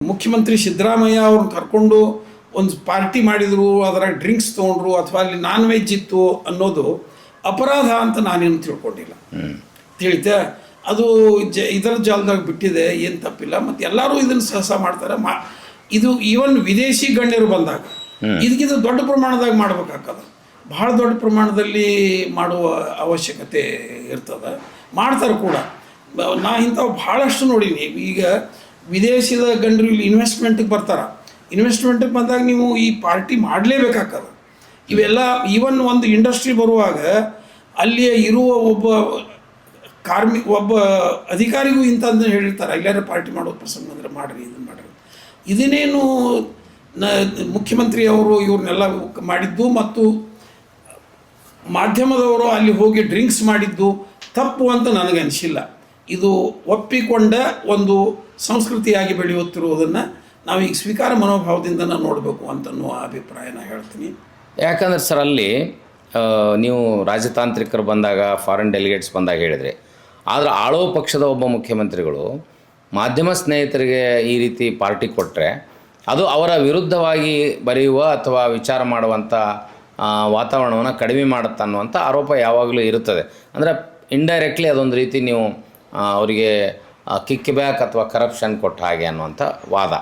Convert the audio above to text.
ಮುಖ್ಯಮಂತ್ರಿ ಸಿದ್ದರಾಮಯ್ಯ ಅವ್ರನ್ನ ಕರ್ಕೊಂಡು ಒಂದು ಪಾರ್ಟಿ ಮಾಡಿದರು, ಅದರಾಗ ಡ್ರಿಂಕ್ಸ್ ತೊಗೊಂಡ್ರು ಅಥವಾ ಅಲ್ಲಿ ನಾನ್ ವೆಜ್ ಇತ್ತು ಅನ್ನೋದು ಅಪರಾಧ ಅಂತ ನಾನೇನು ತಿಳ್ಕೊಂಡಿಲ್ಲ. ತಿಳಿತಾ ಅದು ಇದರ ಜಾಲದಾಗ ಬಿಟ್ಟಿದೆ, ಏನು ತಪ್ಪಿಲ್ಲ. ಮತ್ತು ಎಲ್ಲರೂ ಇದನ್ನು ಸಹಸ ಮಾಡ್ತಾರೆ. ಇದು ಈವನ್ ವಿದೇಶಿ ಗಣ್ಯರು ಬಂದಾಗ ಇದಕ್ಕಿಂತ ದೊಡ್ಡ ಪ್ರಮಾಣದಾಗ ಮಾಡ್ಬೇಕಾಗ್ತದೆ. ಭಾಳ ದೊಡ್ಡ ಪ್ರಮಾಣದಲ್ಲಿ ಮಾಡುವ ಅವಶ್ಯಕತೆ ಇರ್ತದೆ, ಮಾಡ್ತಾರೆ ಕೂಡ. ನಾ ಇಂಥವು ಭಾಳಷ್ಟು ನೋಡೀನಿ. ಈಗ ವಿದೇಶದ ಗಂಡರು ಇಲ್ಲಿ ಇನ್ವೆಸ್ಟ್ಮೆಂಟಿಗೆ ಬರ್ತಾರೆ. ಇನ್ವೆಸ್ಟ್ಮೆಂಟಿಗೆ ಬಂದಾಗ ನೀವು ಈ ಪಾರ್ಟಿ ಮಾಡಲೇಬೇಕಾಗ್ತದೆ. ಇವೆಲ್ಲ ಈವನ್ ಒಂದು ಇಂಡಸ್ಟ್ರಿ ಬರುವಾಗ ಅಲ್ಲಿಯ ಇರುವ ಒಬ್ಬ ಅಧಿಕಾರಿಗೂ ಇಂಥದ್ದು ಹೇಳಿರ್ತಾರೆ, ಎಲ್ಲರೂ ಪಾರ್ಟಿ ಮಾಡೋ ಪ್ರಸಂಗ ಅಂದರೆ ಮಾಡಿರಿ, ಇದನ್ನು ಮಾಡಿರಿ. ಇದನ್ನೇನು ಮುಖ್ಯಮಂತ್ರಿ ಅವರು ಇವ್ರನ್ನೆಲ್ಲ ಮಾಡಿದ್ದು ಮತ್ತು ಮಾಧ್ಯಮದವರು ಅಲ್ಲಿ ಹೋಗಿ ಡ್ರಿಂಕ್ಸ್ ಮಾಡಿದ್ದು ತಪ್ಪು ಅಂತ ನನಗನ್ನಿಸಿಲ್ಲ. ಇದು ಒಪ್ಪಿಕೊಂಡ ಒಂದು ಸಂಸ್ಕೃತಿಯಾಗಿ ಬೆಳೆಯುತ್ತಿರುವುದನ್ನು ನಾವೀಗ ಸ್ವೀಕಾರ ಮನೋಭಾವದಿಂದ ನೋಡಬೇಕು ಅಂತನ್ನುವ ಅಭಿಪ್ರಾಯನ ಹೇಳ್ತೀನಿ. ಯಾಕಂದ್ರೆ ಸರ್ ಅಲ್ಲಿ ನೀವು ರಾಜತಾಂತ್ರಿಕರು ಬಂದಾಗ, ಫಾರಿನ್ ಡೆಲಿಗೇಟ್ಸ್ ಬಂದಾಗ ಹೇಳಿದರೆ, ಆದರೆ ಆಳೋ ಪಕ್ಷದ ಒಬ್ಬ ಮುಖ್ಯಮಂತ್ರಿಗಳು ಮಾಧ್ಯಮ ಸ್ನೇಹಿತರಿಗೆ ಈ ರೀತಿ ಪಾರ್ಟಿ ಕೊಟ್ಟರೆ ಅದು ಅವರ ವಿರುದ್ಧವಾಗಿ ಬರೆಯುವ ಅಥವಾ ವಿಚಾರ ಮಾಡುವಂಥ ವಾತಾವರಣವನ್ನು ಕಡಿಮೆ ಮಾಡುತ್ತೆ ಅನ್ನುವಂಥ ಆರೋಪ ಯಾವಾಗಲೂ ಇರುತ್ತದೆ. ಅಂದರೆ ಇಂಡೈರೆಕ್ಟ್ಲಿ ಅದೊಂದು ರೀತಿ ನೀವು ಅವರಿಗೆ ಕಿಕ್ ಬ್ಯಾಕ್ ಅಥವಾ ಕರಪ್ಷನ್ ಕೊಟ್ಟ ಹಾಗೆ ಅನ್ನುವಂಥ ವಾದ.